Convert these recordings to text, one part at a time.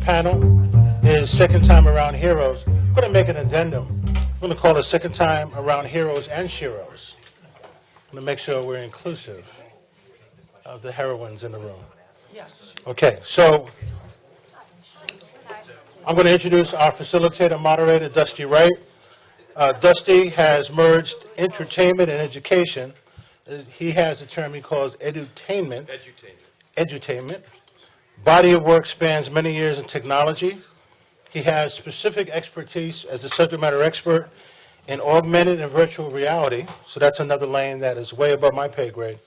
panel is Second Time Around Heroes. I'm going to make an addendum. I'm going to call it Second Time Around Heroes and Sheroes. I'm going to make sure we're inclusive of the heroines in the room. Okay, so I'm going to introduce our facilitator moderator, Dusty Wright. Dusty has merged entertainment and education. He has a term he calls edutainment. Edutainment. Body of work spans many years in technology. He has specific expertise as a subject matter expert in augmented and virtual reality, so that's another lane that is way above my pay grade.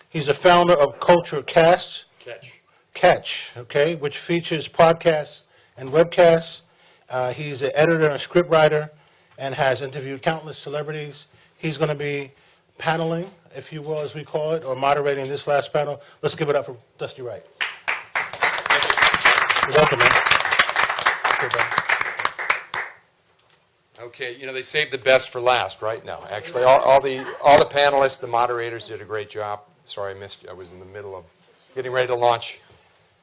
He's a founder of Culture Casts. Catch, okay, which features podcasts and webcasts. He's an editor and a scriptwriter and has interviewed countless celebrities. He's going to be paneling, if you will, as we call it, or moderating this last panel. Let's give it up for Dusty Wright. You're welcome, man. Okay, you know, they saved the best for last right now. Actually, all the panelists, the moderators did a great job. Sorry I missed you. I was in the middle of getting ready to launch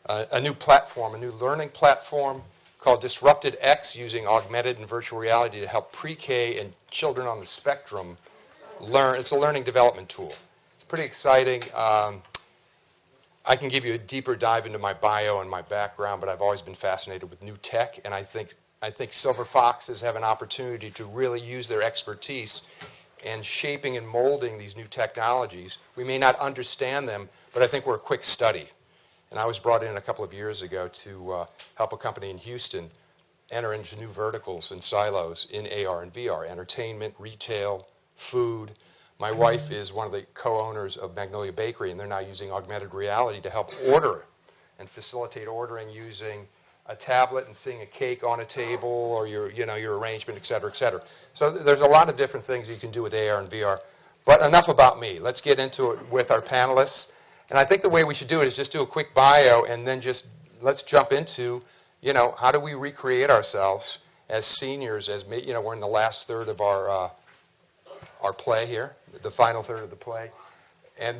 a new platform, a new learning platform called Disrupted X, using augmented and virtual reality to help pre-K and children on the spectrum learn. It's a learning development tool. It's pretty exciting. I can give you a deeper dive into my bio and my background, but I've always been fascinated with new tech, and I think Silver Foxes have an opportunity to really use their expertise in shaping and molding these new technologies. We may not understand them, but I think we're a quick study. And I was brought in a couple of years ago to help a company in Houston enter into new verticals and silos in AR and VR, entertainment, retail, food. My wife is one of the co-owners of Magnolia Bakery, and they're now using augmented reality to help order and facilitate ordering using a tablet and seeing a cake on a table or your arrangement, et cetera, et cetera. So there's a lot of different things you can do with AR and VR. But enough about me. Let's get into it with our panelists. And I think the way we should do it is just do a quick bio and then just let's jump into, how do we recreate ourselves as seniors, as we're in the last third of our play here, the final third of the play. And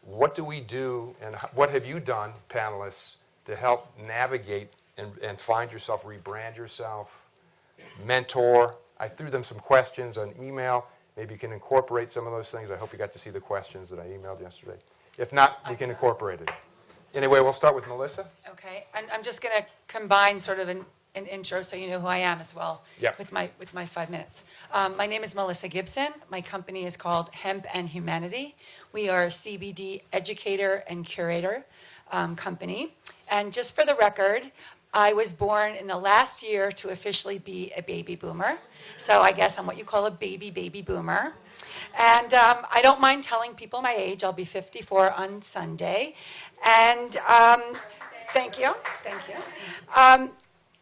what do we do and what have you done, panelists, to help navigate and find yourself, rebrand yourself, mentor? I threw them some questions on email. Maybe you can incorporate some of those things. I hope you got to see the questions that I emailed yesterday. If not, we can incorporate it. Anyway, we'll start with Melissa. Okay, and I'm just going to combine sort of an intro so you know who I am as well. Yeah. With my 5 minutes. My name is Melissa Gibson. My company is called Hemp and Humanity. We are a CBD educator and curator company. And just for the record, I was born in the last year to officially be a baby boomer. So I guess I'm what you call a baby boomer. And I don't mind telling people my age. I'll be 54 on Sunday. And thank you.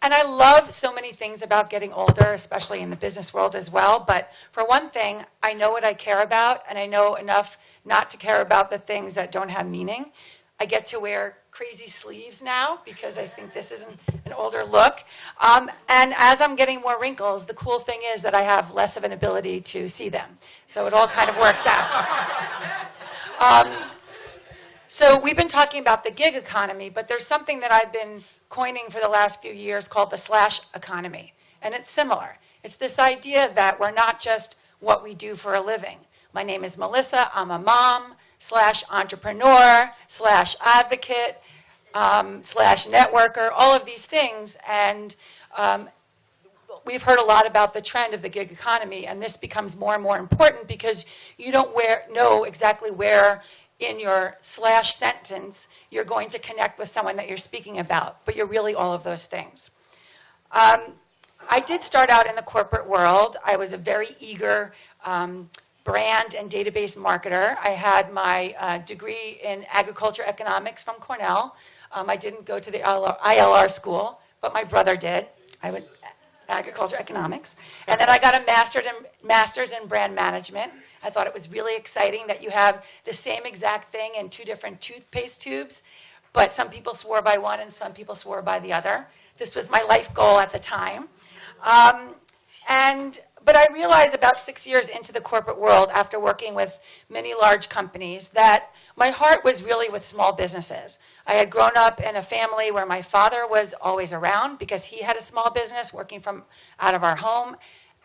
And I love so many things about getting older, especially in the business world as well. But for one thing, I know what I care about, and I know enough not to care about the things that don't have meaning. I get to wear crazy sleeves now because I think this is an older look. And as I'm getting more wrinkles, the cool thing is that I have less of an ability to see them. So it all kind of works out. So we've been talking about the gig economy, but there's something that I've been coining for the last few years called the slash economy. And it's similar. It's this idea that we're not just what we do for a living. My name is Melissa. I'm a mom / entrepreneur / advocate / networker, all of these things. And we've heard a lot about the trend of the gig economy, and this becomes more and more important because you don't know exactly where in your / sentence you're going to connect with someone that you're speaking about, but you're really all of those things. I did start out in the corporate world. I was a very eager brand and database marketer. I had my degree in agriculture economics from Cornell. I didn't go to the ILR school, but my brother did. I went agriculture economics. And then I got a master's in brand management. I thought it was really exciting that you have the same exact thing in 2 different toothpaste tubes, but some people swore by one and some people swore by the other. This was my life goal at the time. But I realized about 6 years into the corporate world, after working with many large companies, that my heart was really with small businesses. I had grown up in a family where my father was always around because he had a small business working from out of our home.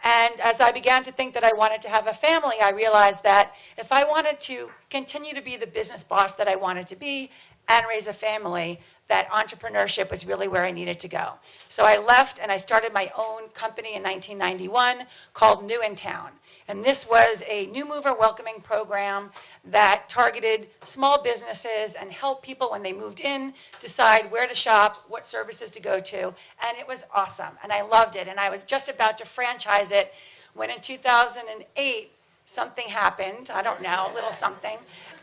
And as I began to think that I wanted to have a family, I realized that if I wanted to continue to be the business boss that I wanted to be and raise a family, that entrepreneurship was really where I needed to go. So I left and I started my own company in 1991 called New in Town. And this was a new mover welcoming program that targeted small businesses and helped people when they moved in decide where to shop, what services to go to. And it was awesome. And I loved it. And I was just about to franchise it when in 2008, something happened. I don't know, a little something.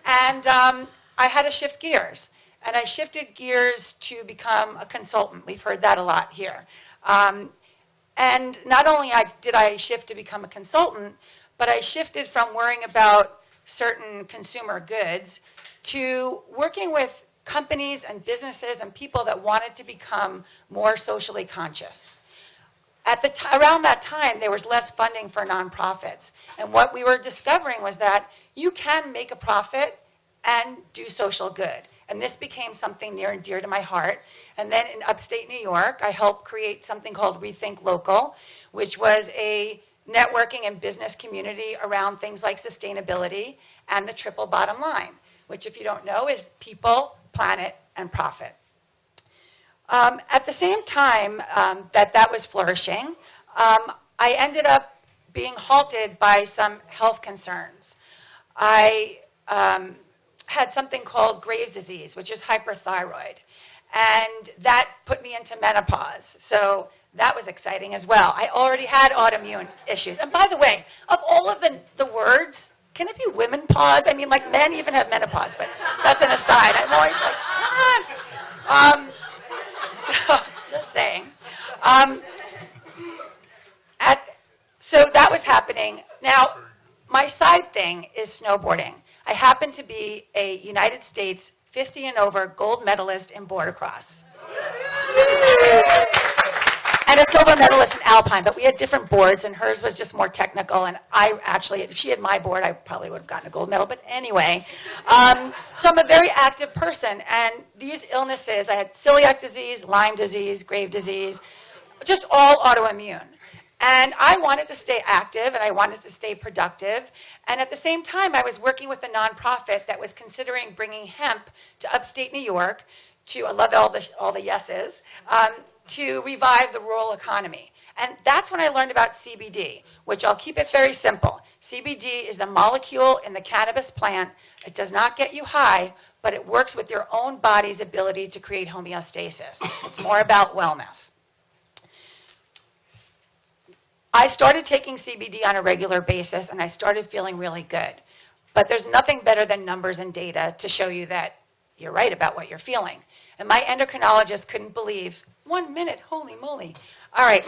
And I had to shift gears. And I shifted gears to become a consultant. We've heard that a lot here. And not only did I shift to become a consultant, but I shifted from worrying about certain consumer goods to working with companies and businesses and people that wanted to become more socially conscious. Around that time, there was less funding for nonprofits. And what we were discovering was that you can make a profit and do social good. And this became something near and dear to my heart. And then in upstate New York, I helped create something called Rethink Local, which was a networking and business community around things like sustainability and the triple bottom line, which, if you don't know, is people, planet, and profit. At the same time that was flourishing, I ended up being halted by some health concerns. I had something called Graves' disease, which is hyperthyroid. And that put me into menopause. So that was exciting as well. I already had autoimmune issues. And by the way, of all of the words, can it be women pause? I mean, like men even have menopause, but that's an aside. I'm always like, come on. So, just saying. So that was happening. Now, my side thing is snowboarding. I happen to be a United States 50 and over gold medalist in border cross. And a silver medalist in alpine, but we had different boards, and hers was just more technical, and I actually, if she had my board, I probably would have gotten a gold medal, but anyway. So I'm a very active person, and these illnesses, I had celiac disease, Lyme disease, Graves' disease, just all autoimmune. And I wanted to stay active, and I wanted to stay productive. And at the same time, I was working with a nonprofit that was considering bringing hemp to upstate New York to, I love all the yeses, to revive the rural economy. And that's when I learned about CBD, which I'll keep it very simple. CBD is the molecule in the cannabis plant. It does not get you high, but it works with your own body's ability to create homeostasis. It's more about wellness. I started taking CBD on a regular basis, and I started feeling really good. But there's nothing better than numbers and data to show you that you're right about what you're feeling. And my endocrinologist couldn't believe, 1 minute, holy moly. All right,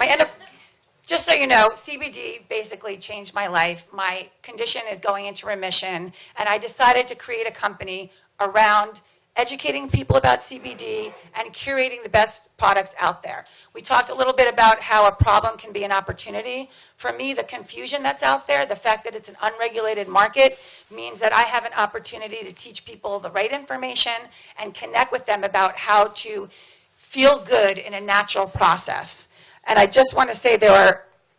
just so you know, CBD basically changed my life. My condition is going into remission, and I decided to create a company around educating people about CBD and curating the best products out there. We talked a little bit about how a problem can be an opportunity. For me, the confusion that's out there, the fact that it's an unregulated market, means that I have an opportunity to teach people the right information and connect with them about how to feel good in a natural process. And I just want to say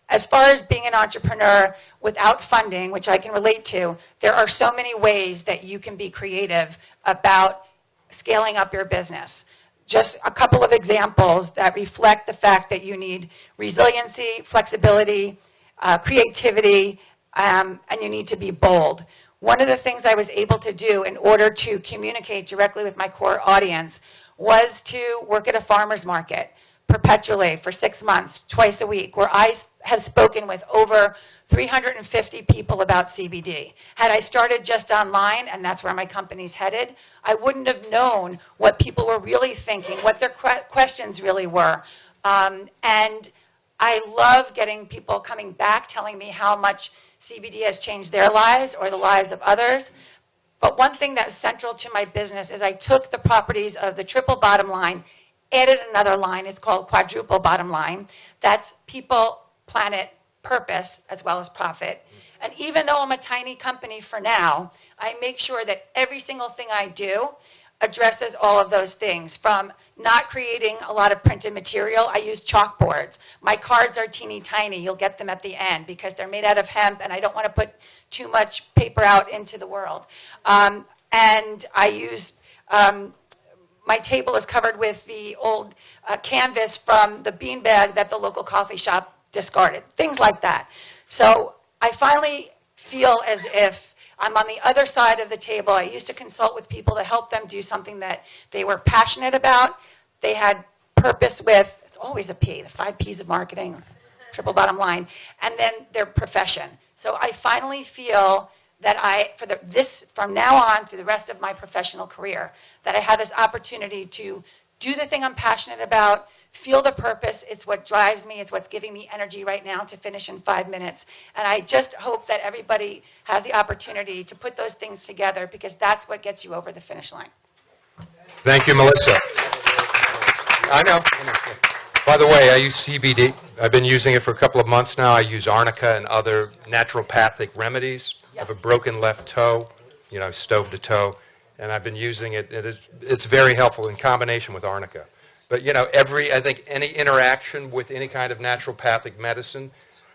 as far as being an entrepreneur without funding, which I can relate to, there are so many ways that you can be creative about scaling up your business. Just a couple of examples that reflect the fact that you need resiliency, flexibility, creativity, and you need to be bold. One of the things I was able to do in order to communicate directly with my core audience was to work at a farmer's market perpetually for 6 months, twice a week, where I have spoken with over 350 people about CBD. Had I started just online, and that's where my company's headed, I wouldn't have known what people were really thinking, what their questions really were. And I love getting people coming back telling me how much CBD has changed their lives or the lives of others. But one thing that's central to my business is I took the properties of the triple bottom line, added another line, it's called quadruple bottom line. That's people, planet, purpose, as well as profit. And even though I'm a tiny company for now, I make sure that every single thing I do addresses all of those things, from not creating a lot of printed material. I use chalkboards. My cards are teeny tiny. You'll get them at the end because they're made out of hemp, and I don't want to put too much paper out into the world. And I use, my table is covered with the old canvas from the beanbag that the local coffee shop discarded, things like that. So I finally feel as if I'm on the other side of the table. I used to consult with people to help them do something that they were passionate about, they had purpose with, it's always a P, the 5 Ps of marketing, triple bottom line, and then their profession. So I finally feel that from now on through the rest of my professional career, that I have this opportunity to do the thing I'm passionate about, feel the purpose. It's what drives me. It's what's giving me energy right now to finish in 5 minutes. And I just hope that everybody has the opportunity to put those things together, because that's what gets you over the finish line. Thank you, Melissa. I know. By the way, I use CBD. I've been using it for a couple of months now. I use arnica and other naturopathic remedies. I have a broken left toe, stove to toe, and I've been using it. It's very helpful in combination with arnica. But, I think any interaction with any kind of naturopathic medicine,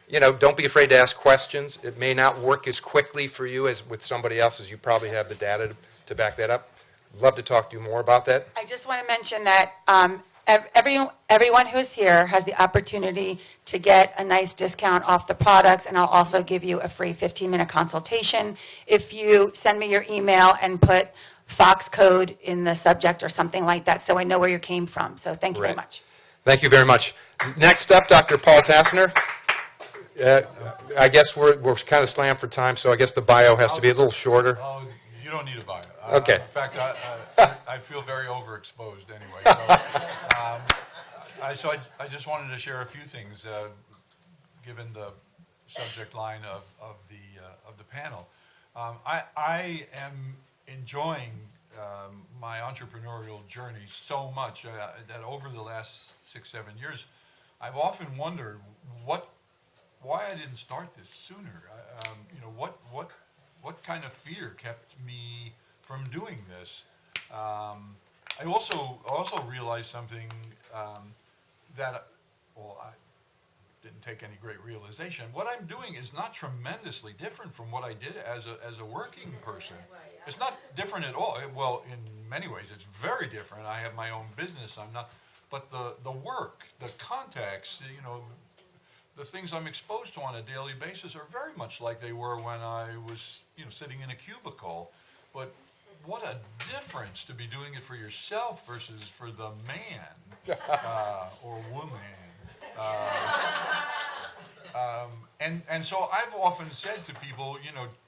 don't be afraid to ask questions. It may not work as quickly for you as with somebody else, as you probably have the data to back that up. Love to talk to you more about that. I just want to mention that everyone who's here has the opportunity to get a nice discount off the products, and I'll also give you a free 15-minute consultation if you send me your email and put Fox code in the subject or something like that, so I know where you came from. So thank you very much. Thank you very much. Next up, Dr. Paul Tassner. I guess we're kind of slammed for time, so I guess the bio has to be a little shorter. Oh, you don't need a bio. Okay. In fact, I feel very overexposed anyway. So, I just wanted to share a few things, given the subject line of the panel. I am enjoying my entrepreneurial journey so much that over the last 6-7 years, I've often wondered why I didn't start this sooner. What kind of fear kept me from doing this? I also realized something that I didn't take any great realization. What I'm doing is not tremendously different from what I did as a working person. It's not different at all. Well, in many ways, it's very different. I have my own business. I'm not, but the work, the context, the things I'm exposed to on a daily basis are very much like they were when I was, sitting in a cubicle. But what a difference to be doing it for yourself versus for the man or woman. And so I've often said to people,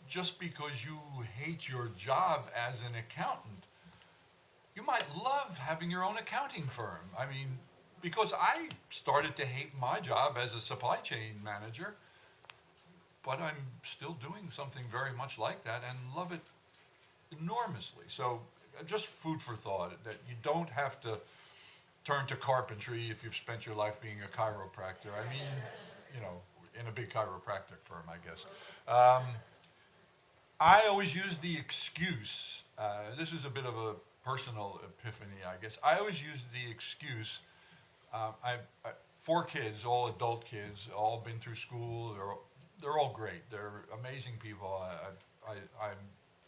just because you hate your job as an accountant, you might love having your own accounting firm. I mean, because I started to hate my job as a supply chain manager, but I'm still doing something very much like that and love it enormously. So just food for thought, that you don't have to turn to carpentry if you've spent your life being a chiropractor. I mean, in a big chiropractic firm, I guess. I always use the excuse, this is a bit of a personal epiphany, I guess. I always use the excuse, I 4 kids, all adult kids, all been through school, they're all great. They're amazing people. I'm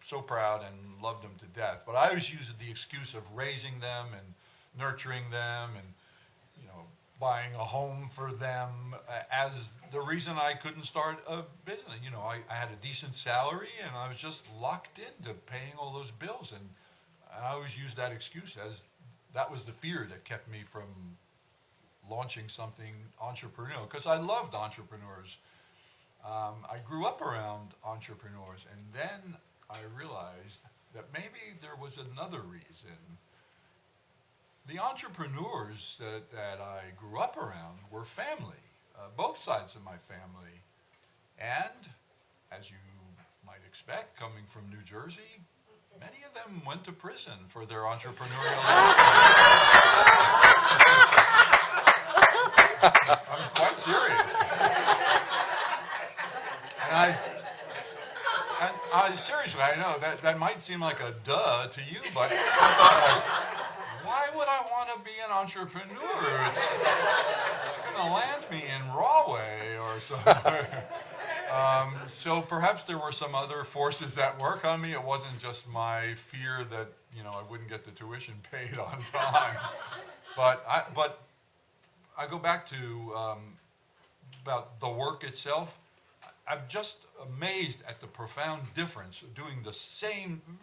so proud and love them to death. But I always use the excuse of raising them and nurturing them and, buying a home for them as the reason I couldn't start a business. I had a decent salary and I was just locked into paying all those bills. And I always used that excuse as that was the fear that kept me from launching something entrepreneurial, because I loved entrepreneurs. I grew up around entrepreneurs, and then I realized that maybe there was another reason. The entrepreneurs that I grew up around were family, both sides of my family. And, as you might expect, coming from New Jersey, many of them went to prison for their entrepreneurial I'm quite serious. seriously, I know that might seem like a duh to you, but I thought, like, why would I want to be an entrepreneur? It's going to land me in Rahway or something. So perhaps there were some other forces at work on me. It wasn't just my fear that, you know, I wouldn't get the tuition paid on time. But I go back to about the work itself. I'm just amazed at the profound difference of doing the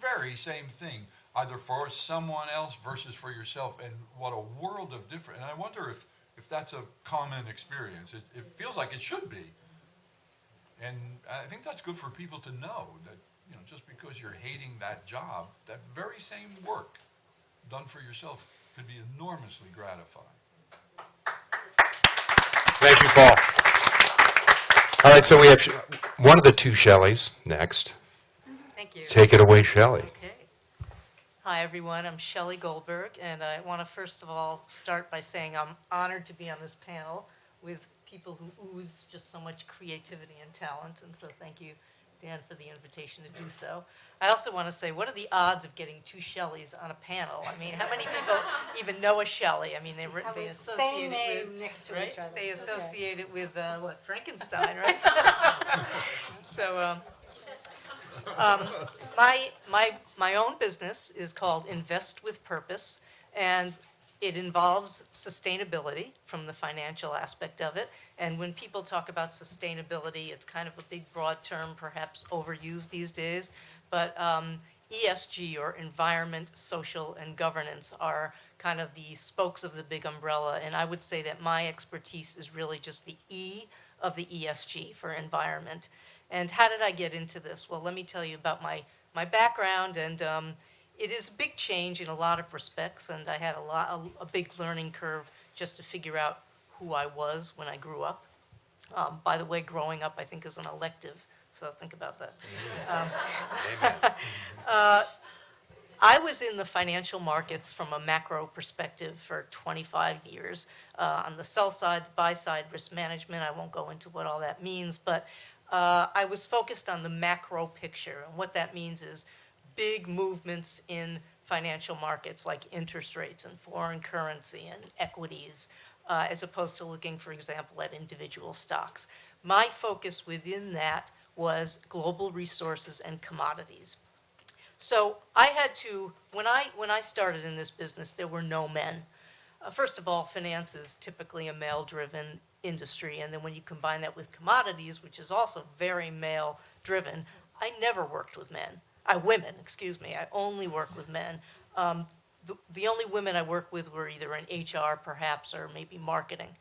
very same thing, either for someone else versus for yourself, and what a world of difference. And I wonder if that's a common experience. It feels like it should be. And I think that's good for people to know that, you know, just because you're hating that job, that very same work done for yourself could be enormously gratifying. Thank you, Paul. All right, so we have one of the two Shelleys next. Thank you. Take it away, Shelley. Okay. Hi, everyone. I'm Shelley Goldberg, and I want to first of all start by saying I'm honored to be on this panel with people who ooze just so much creativity and talent, and so thank you, Dan, for the invitation to do so. I also want to say, what are the odds of getting two Shelleys on a panel? I mean, how many people even know a Shelley? I mean, they associate it with, next to right? each other. They associate it with what, Frankenstein, right? So my own business is called Invest with Purpose, and it involves sustainability from the financial aspect of it. And when people talk about sustainability, it's kind of a big, broad term, perhaps overused these days. But ESG, or environment, social, and governance, are kind of the spokes of the big umbrella. And I would say that my expertise is really just the E of the ESG for environment. And how did I get into this? Well, let me tell you about my background. And it is a big change in a lot of respects. And I had a big learning curve just to figure out who I was when I grew up. By the way, growing up, I think, is an elective. So think about that. I was in the financial markets from a macro perspective for 25 years. On the sell side, buy side, risk management. I won't go into what all that means, but I was focused on the macro picture. And what that means is big movements in financial markets like interest rates and foreign currency and equities, as opposed to looking, for example, at individual stocks. My focus within that was global resources and commodities. So I had to, when I started in this business, there were no men. First of all, finance is typically a male-driven industry, and then when you combine that with commodities, which is also very male-driven, I never worked with women, excuse me. I only work with men. The only women I work with were either in HR, perhaps, or maybe marketing,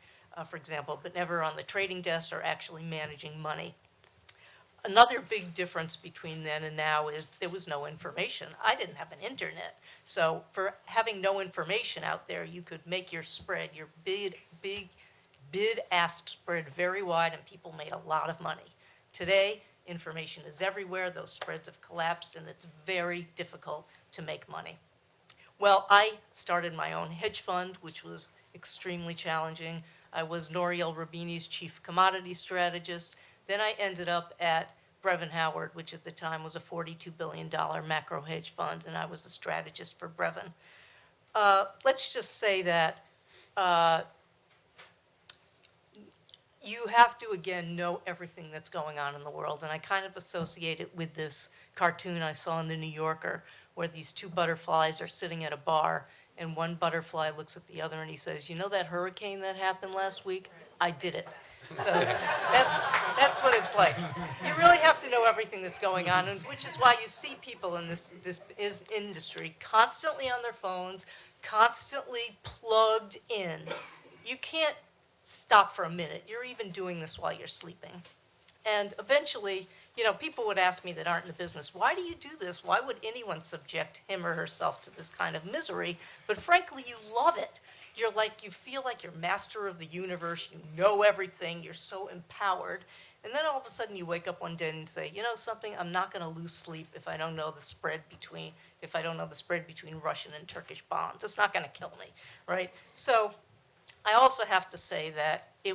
for example, but never on the trading desk or actually managing money. Another big difference between then and now is there was no information. I didn't have an internet. So for having no information out there, you could make your spread, your bid-ask spread very wide, and people made a lot of money. Today, information is everywhere. Those spreads have collapsed, and it's very difficult to make money. Well, I started my own hedge fund, which was extremely challenging. I was Nouriel Roubini's chief commodity strategist. Then I ended up at Brevin Howard, which at the time was a $42 billion macro hedge fund, and I was a strategist for Brevin. Let's just say that you have to, again, know everything that's going on in the world, and I kind of associate it with this cartoon I saw in the New Yorker, where these two butterflies are sitting at a bar, and one butterfly looks at the other and he says, "You know that hurricane that happened last week? I did it." So that's what it's like. You really have to know everything that's going on, and which is why you see people in this industry constantly on their phones, constantly plugged in. You can't stop for a minute. You're even doing this while you're sleeping. And eventually, you know, people would ask me that aren't in the business, why do you do this? Why would anyone subject him or herself to this kind of misery? But frankly, you love it. You feel like you're master of the universe, you know everything, you're so empowered. And then all of a sudden you wake up one day and say, you know something, I'm not going to lose sleep if I don't know the spread between Russian and Turkish bonds. It's not going to kill me, right? So I also have to say that I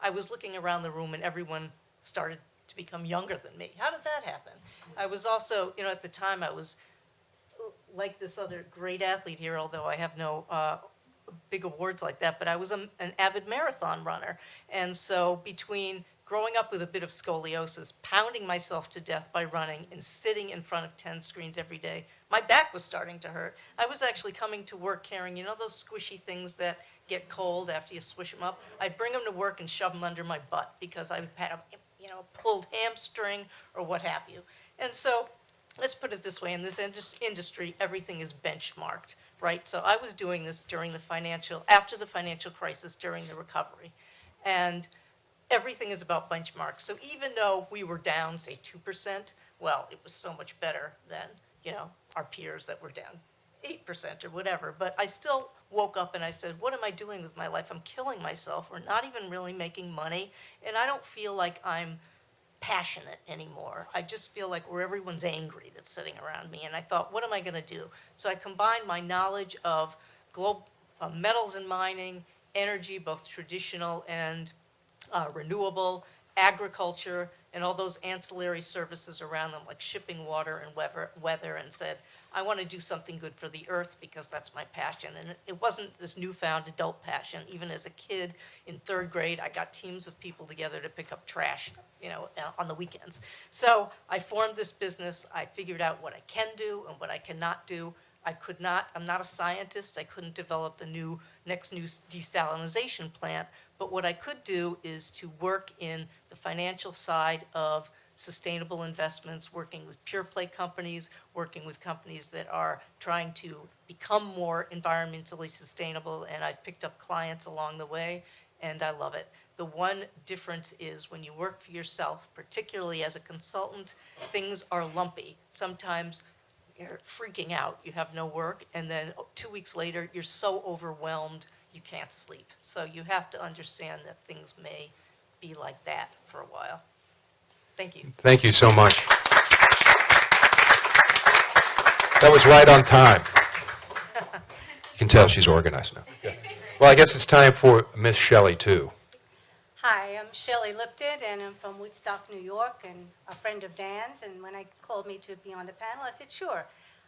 was looking around the room and everyone started to become younger than me. How did that happen? I was also, at the time, I was like this other great athlete here, although I have no big awards like that, but I was an avid marathon runner. And so between growing up with a bit of scoliosis, pounding myself to death by running, and sitting in front of 10 screens every day, my back was starting to hurt. I was actually coming to work carrying, those squishy things that get cold after you swish them up? I'd bring them to work and shove them under my butt because I had a, pulled hamstring or what have you. And so let's put it this way, in this industry, everything is benchmarked, right? So I was doing this after the financial crisis, during the recovery. And everything is about benchmarks. So even though we were down, say, 2%, well, it was so much better than, our peers that were down 8% or whatever. But I still woke up and I said, what am I doing with my life? I'm killing myself. We're not even really making money. And I don't feel like I'm passionate anymore. I just feel like where everyone's angry that's sitting around me. And I thought, what am I going to do? So I combined my knowledge of metals and mining, energy, both traditional and renewable, agriculture, and all those ancillary services around them, like shipping, water, and weather, and said, I want to do something good for the earth because that's my passion. And it wasn't this newfound adult passion. Even as a kid in 3rd grade, I got teams of people together to pick up trash, on the weekends. So I formed this business. I figured out what I can do and what I cannot do. I'm not a scientist. I couldn't develop the next new desalinization plant. But what I could do is to work in the financial side of sustainable investments, working with pure play companies, working with companies that are trying to become more environmentally sustainable, and I've picked up clients along the way, and I love it. The one difference is when you work for yourself, particularly as a consultant, things are lumpy. Sometimes you're freaking out, you have no work, and then 2 weeks later, you're so overwhelmed, you can't sleep. So you have to understand that things may be like that for a while. Thank you. Thank you so much. That was right on time. You can tell she's organized now. Yeah. Well, I guess it's time for Miss Shelley, too. Hi, I'm Shelley Lipton, and I'm from Woodstock, New York, and a friend of Dan's. And when I called me to be on the panel, I said, sure.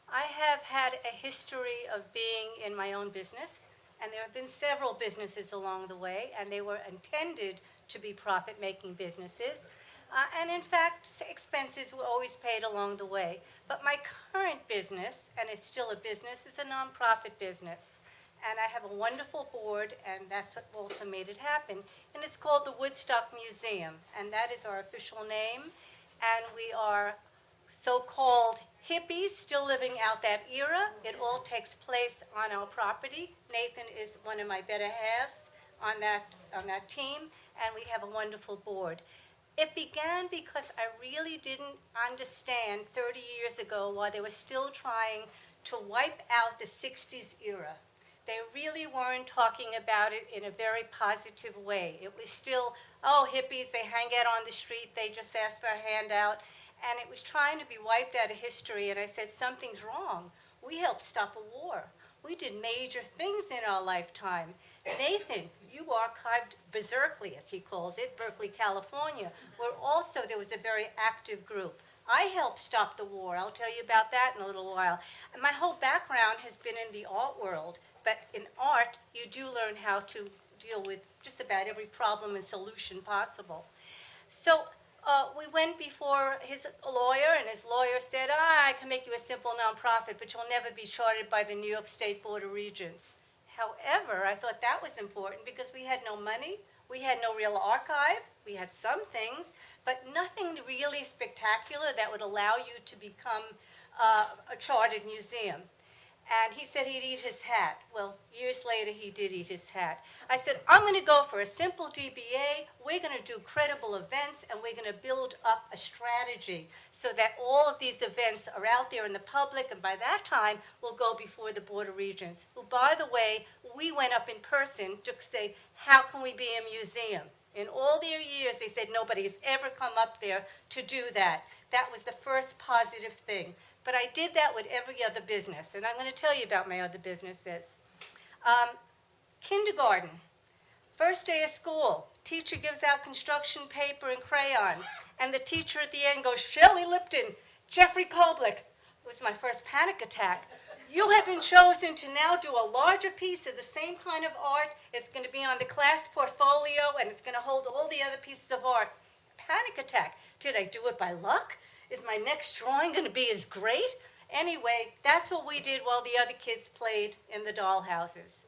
I have had a history of being in my own business, and there have been several businesses along the way, and they were intended to be profit-making businesses. And in fact, expenses were always paid along the way. But my current business, and it's still a business, is a nonprofit business. And I have a wonderful board, and that's what also made it happen. And it's called the Woodstock Museum, and that is our official name. And we are so-called hippies still living out that era. It all takes place on our property. Nathan is one of my better halves on that team, and we have a wonderful board. It began because I really didn't understand 30 years ago why they were still trying to wipe out the 60s era. They really weren't talking about it in a very positive way. It was still, oh, hippies, they hang out on the street, they just ask for a handout. And it was trying to be wiped out of history, and I said, something's wrong. We helped stop a war. We did major things in our lifetime. Nathan, you archived Berkeley, as he calls it, Berkeley, California, where also there was a very active group. I helped stop the war. I'll tell you about that in a little while. And my whole background has been in the art world, but in art, you do learn how to deal with just about every problem and solution possible. So we went before his lawyer, and his lawyer said, I can make you a simple nonprofit, but you'll never be chartered by the New York State Board of Regents. However, I thought that was important because we had no money, we had no real archive, we had some things, but nothing really spectacular that would allow you to become a chartered museum. And he said he'd eat his hat. Well, years later, he did eat his hat. I said, I'm going to go for a simple DBA. We're going to do credible events, and we're going to build up a strategy so that all of these events are out there in the public, and by that time, we'll go before the Board of Regents, who, by the way, we went up in person to say, how can we be a museum? In all their years, they said nobody has ever come up there to do that. That was the first positive thing. But I did that with every other business, and I'm going to tell you about my other businesses. Kindergarten, first day of school, Teacher gives out construction paper and crayons, and the teacher at the end goes, Shelley Lipton, Jeffrey Koblick. It was my first panic attack. You have been chosen to now do a larger piece of the same kind of art. It's going to be on the class portfolio, and it's going to hold all the other pieces of art. Panic attack. Did I do it by luck? Is my next drawing going to be as great? Anyway, that's what we did while the other kids played in the dollhouses.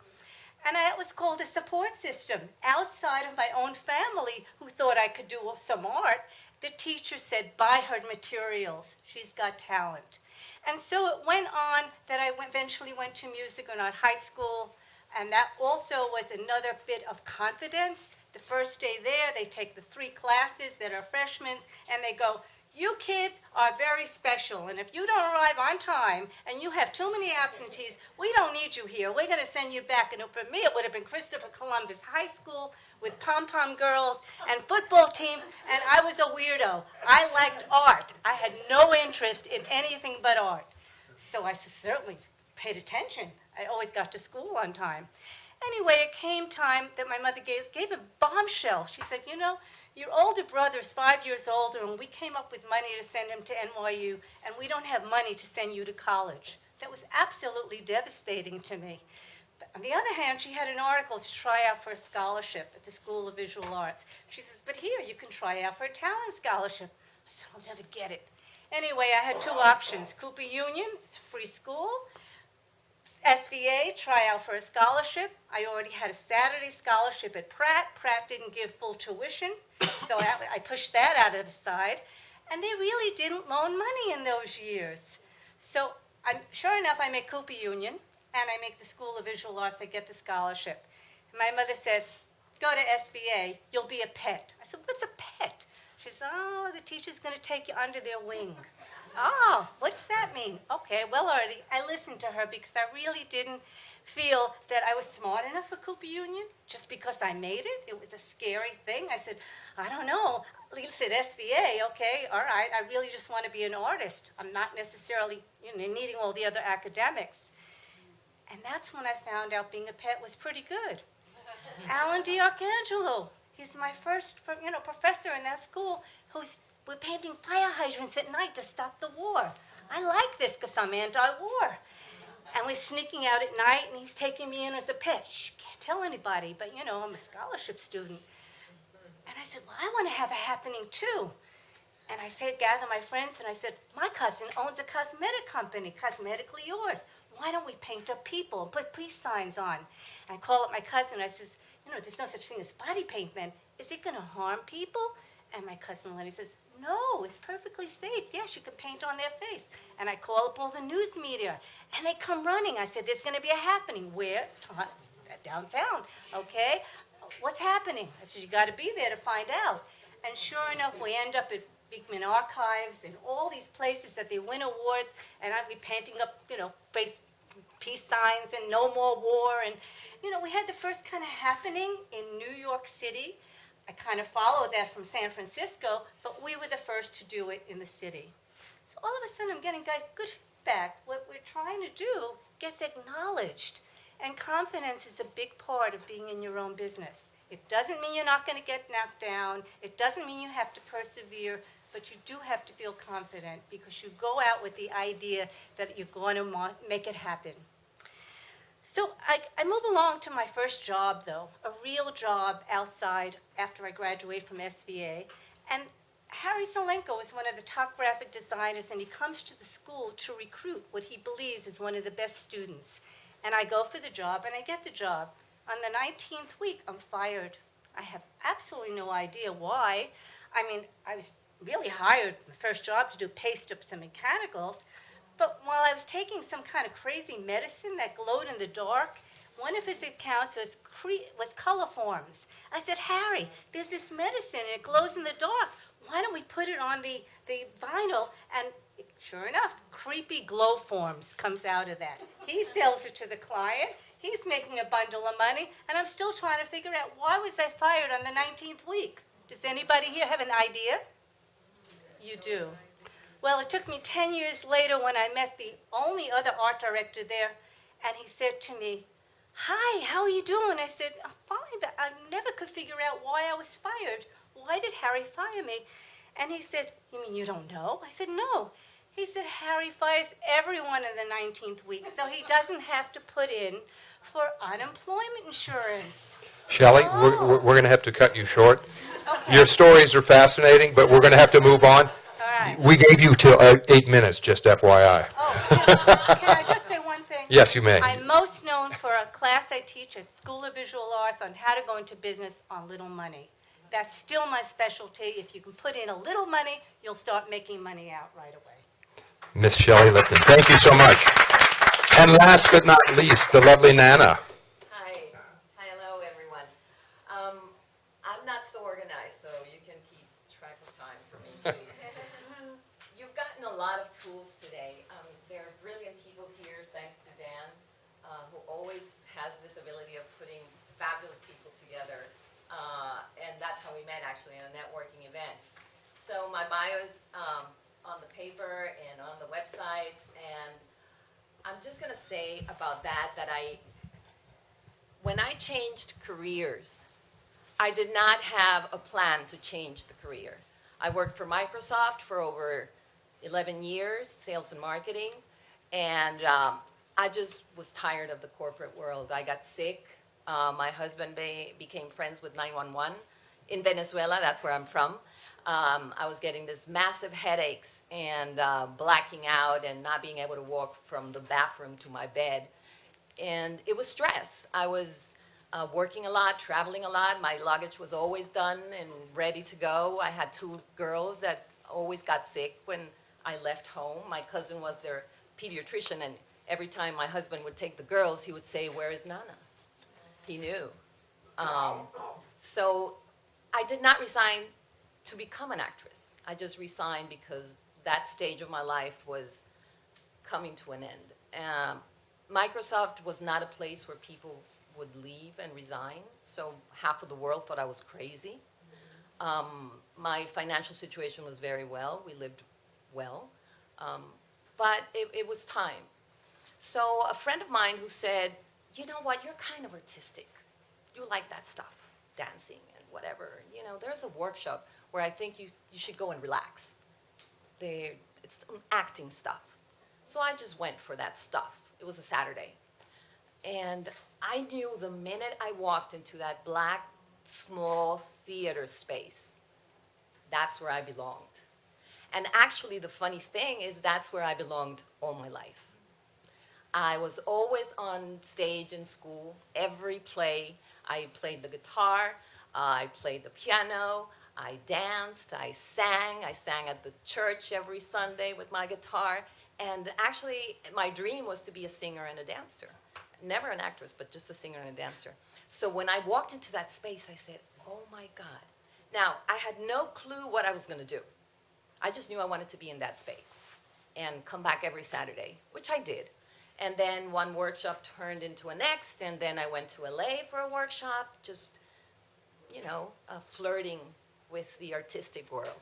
And that was called a support system. Outside of my own family, who thought I could do some art, the teacher said, buy her materials. She's got talent. And so it went on that I eventually went to music in high school, and that also was another bit of confidence. The first day there, they take the 3 classes that are freshmen, and they go, you kids are very special, and if you don't arrive on time and you have too many absentees, we don't need you here. We're going to send you back. And for me, it would have been Christopher Columbus High School with pom-pom girls and football teams, and I was a weirdo. I liked art. I had no interest in anything but art. So I certainly paid attention. I always got to school on time. Anyway, it came time that my mother gave a bombshell. She said, you know, your older brother's 5 years older, and we came up with money to send him to NYU, and we don't have money to send you to college. That was absolutely devastating to me. But on the other hand, she had an article to try out for a scholarship at the School of Visual Arts. She says, but here, you can try out for a talent scholarship. I said, I'll never get it. Anyway, I had 2 options. Cooper Union, it's a free school. SVA, try out for a scholarship. I already had a Saturday scholarship at Pratt. Pratt didn't give full tuition, so I pushed that out of the side. And they really didn't loan money in those years. So sure enough, I make Cooper Union, and I make the School of Visual Arts. I get the scholarship. And my mother says, go to SVA, you'll be a pet. I said, what's a pet? She says, oh, the teacher's going to take you under their wing. Oh, what does that mean? Okay, well, already, I listened to her because I really didn't feel that I was smart enough for Cooper Union just because I made it. It was a scary thing. I said, I don't know, at least at SVA, okay, all right, I really just want to be an artist. I'm not necessarily needing all the other academics. And that's when I found out being a pet was pretty good. Alan DiArcangelo, he's my first professor in that school we're painting fire hydrants at night to stop the war. I like this because I'm anti-war. And we're sneaking out at night, and he's taking me in as a pet. Shh, can't tell anybody, but I'm a scholarship student. And I said, well, I want to have a happening too. And I gather my friends, and I said, my cousin owns a cosmetic company, Cosmetically Yours. Why don't we paint up people and put peace signs on? And I call up my cousin, and I says, there's no such thing as body paint then. Is it going to harm people? And my cousin Lenny says, no, it's perfectly safe. Yes, you can paint on their face. And I call up all the news media, and they come running. I said, there's going to be a happening. Where? Downtown. Okay. What's happening? I said, you got to be there to find out. And sure enough, we end up at Beekman Archives and all these places that they win awards, and I'd be painting up, peace signs and no more war. And, we had the first kind of happening in New York City. I kind of followed that from San Francisco, but we were the first to do it in the city. So all of a sudden, I'm getting good feedback. What we're trying to do gets acknowledged. And confidence is a big part of being in your own business. It doesn't mean you're not going to get knocked down. It doesn't mean you have to persevere, but you do have to feel confident because you go out with the idea that you're going to make it happen. So I move along to my first job, though, a real job outside after I graduate from SVA. And Harry Zelenko is one of the top graphic designers, and he comes to the school to recruit what he believes is one of the best students. And I go for the job, and I get the job. On the 19th week, I'm fired. I have absolutely no idea why. I mean, I was really hired, my first job, to do paste-ups and mechanicals. But while I was taking some kind of crazy medicine that glowed in the dark, one of his accounts was color forms. I said, Harry, there's this medicine and it glows in the dark. Why don't we put it on the vinyl? And sure enough, creepy glow forms comes out of that. He sells it to the client. He's making a bundle of money, and I'm still trying to figure out why was I fired on the 19th week? Does anybody here have an idea? You do. Well, it took me 10 years later when I met the only other art director there, and he said to me, hi, how are you doing? I said, I'm fine, but I never could figure out why I was fired. Why did Harry fire me? And he said, you mean you don't know? I said, no. He said, Harry fires everyone in the 19th week, so he doesn't have to put in for unemployment insurance. Shelley, Oh. we're going to have to cut you short. Okay. Your stories are fascinating, but we're going to have to move on. All right. We gave you till 8 minutes, just FYI. Oh, can I just say one thing? Yes, you may. I'm most known for a class I teach at School of Visual Arts on how to go into business on little money. That's still my specialty. If you can put in a little money, you'll start making money out right away. Miss Shelley Lipton, thank you so much. And last but not least, the lovely Nana. Hi. Hello, everyone. I'm not so organized, so you can keep track of time for me, please. You've gotten a lot of tools today. There are brilliant people here, thanks to Dan, who always has this ability of putting fabulous people together. And that's how we met, actually, in a networking event. So my bio is on the paper and on the website, and I'm just going to say about that when I changed careers, I did not have a plan to change the career. I worked for Microsoft for over 11 years, sales and marketing, and I just was tired of the corporate world. I got sick. My husband became friends with 911 in Venezuela. That's where I'm from. I was getting this massive headaches and blacking out and not being able to walk from the bathroom to my bed. And it was stress. I was working a lot, traveling a lot. My luggage was always done and ready to go. I had 2 girls that always got sick when I left home. My cousin was their pediatrician, and every time my husband would take the girls, he would say, "Where is Nana?" He knew. So I did not resign to become an actress. I just resigned because that stage of my life was coming to an end. Microsoft was not a place where people would leave and resign, so half of the world thought I was crazy. My financial situation was very well. We lived well, but it was time. So a friend of mine who said, you know what, you're kind of artistic. You like that stuff, dancing and whatever. You know, there's a workshop where I think you should go and relax. It's acting stuff. So I just went for that stuff. It was a Saturday. And I knew the minute I walked into that black, small theater space, that's where I belonged. And actually, the funny thing is that's where I belonged all my life. I was always on stage in school, every play. I played the guitar, I played the piano, I danced, I sang at the church every Sunday with my guitar. And actually, my dream was to be a singer and a dancer. Never an actress, but just a singer and a dancer. So when I walked into that space, I said, oh my God. Now, I had no clue what I was going to do. I just knew I wanted to be in that space and come back every Saturday, which I did. And then one workshop turned into a next, and then I went to LA for a workshop, just, you know, flirting with the artistic world.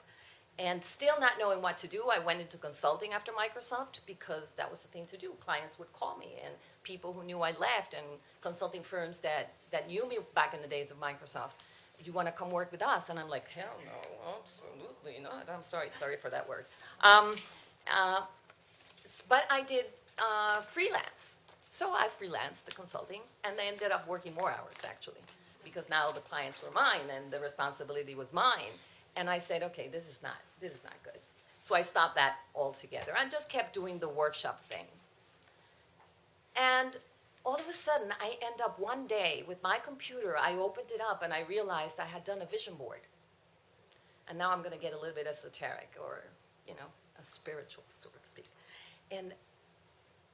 And still not knowing what to do, I went into consulting after Microsoft because that was the thing to do. Clients would call me, and people who knew I left, and consulting firms that knew me back in the days of Microsoft, you want to come work with us? And I'm like, hell no, absolutely not. I'm sorry for that word. But I did freelance. So I freelanced the consulting, and I ended up working more hours, actually, because now the clients were mine, and the responsibility was mine. And I said, okay, this is not good. So I stopped that altogether. I just kept doing the workshop thing. And all of a sudden, I end up one day with my computer, I opened it up, and I realized I had done a vision board. And now I'm going to get a little bit esoteric, or, you know, a spiritual, so to speak. And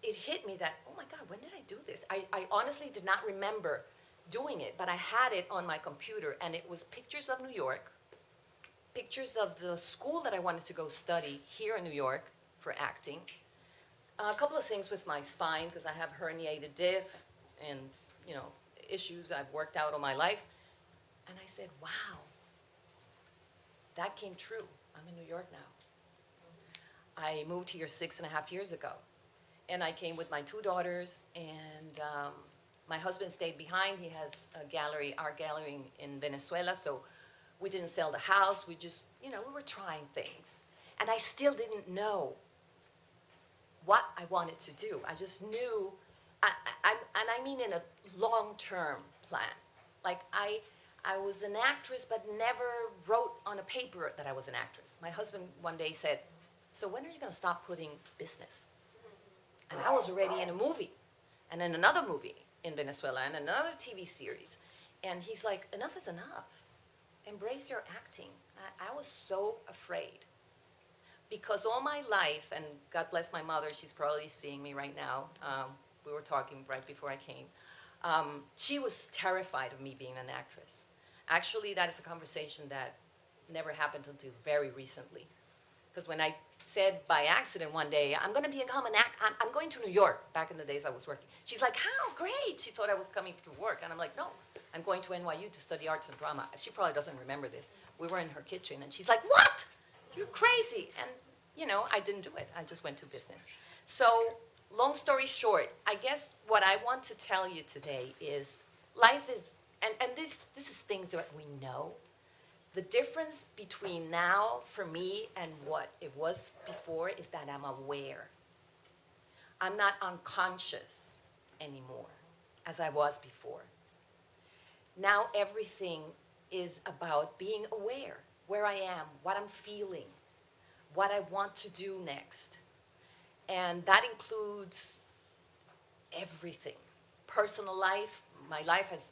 it hit me that, oh my God, when did I do this? I honestly did not remember doing it, but I had it on my computer, and it was pictures of New York, pictures of the school that I wanted to go study here in New York for acting. A couple of things with my spine, because I have herniated discs and, you know, issues I've worked out all my life. And I said, wow, that came true. I'm in New York now. I moved here 6.5 years ago. And I came with my 2 daughters, and My husband stayed behind. He has a gallery, art gallery in Venezuela, so we didn't sell the house. We just, we were trying things. And I still didn't know what I wanted to do. I just knew, and I mean in a long-term plan. Like I was an actress, but never wrote on a paper that I was an actress. My husband one day said, "So when are you going to stop putting business?" And I was already in a movie, and in another movie in Venezuela, and another TV series. And he's like, "Enough is enough. Embrace your acting." I was so afraid. Because all my life, and God bless my mother, she's probably seeing me right now. We were talking right before I came. She was terrified of me being an actress. Actually, that is a conversation that never happened until very recently. Because when I said by accident one day, I'm going to become an actor, I'm going to New York, back in the days I was working. She's like, "How? Great." She thought I was coming to work. And I'm like, "No, I'm going to NYU to study arts and drama." She probably doesn't remember this. We were in her kitchen, and she's like, "What? You're crazy." And, I didn't do it. I just went to business. So, long story short, I guess what I want to tell you today is life is, and this is things that we know. The difference between now, for me, and what it was before is that I'm aware. I'm not unconscious anymore, as I was before. Now everything is about being aware, where I am, what I'm feeling, what I want to do next. And that includes everything. Personal life, my life has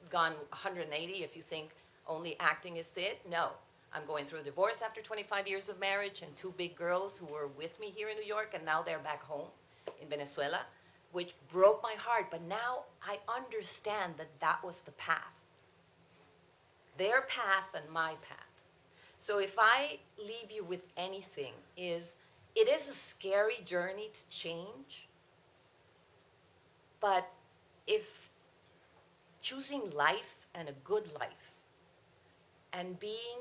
gone 180 if you think only acting is it. No, I'm going through a divorce after 25 years of marriage and 2 big girls who were with me here in New York, and now they're back home in Venezuela, which broke my heart. But now I understand that that was the path. Their path and my path. So if I leave you with anything, it is a scary journey to change, but if choosing life and a good life and being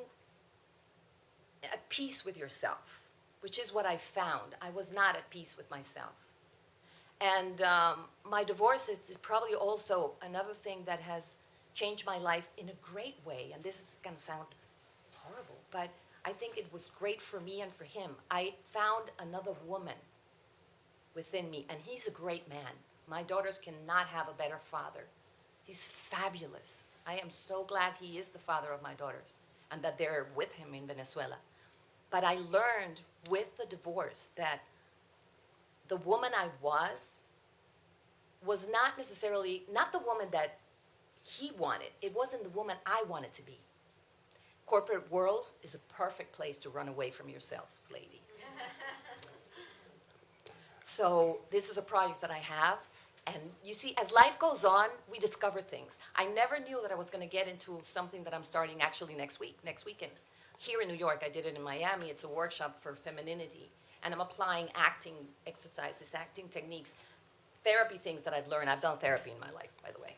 at peace with yourself, which is what I found. I was not at peace with myself. And my divorce is probably also another thing that has changed my life in a great way. And this is going to sound horrible, but I think it was great for me and for him. I found another woman within me, and he's a great man. My daughters cannot have a better father. He's fabulous. I am so glad he is the father of my daughters and that they're with him in Venezuela. But I learned with the divorce that the woman I was not necessarily, not the woman that he wanted. It wasn't the woman I wanted to be. Corporate world is a perfect place to run away from yourselves, ladies. So this is a project that I have. And you see, as life goes on, we discover things. I never knew that I was going to get into something that I'm starting actually next weekend. Here in New York, I did it in Miami. It's a workshop for femininity. And I'm applying acting exercises, acting techniques, therapy things that I've learned. I've done therapy in my life, by the way.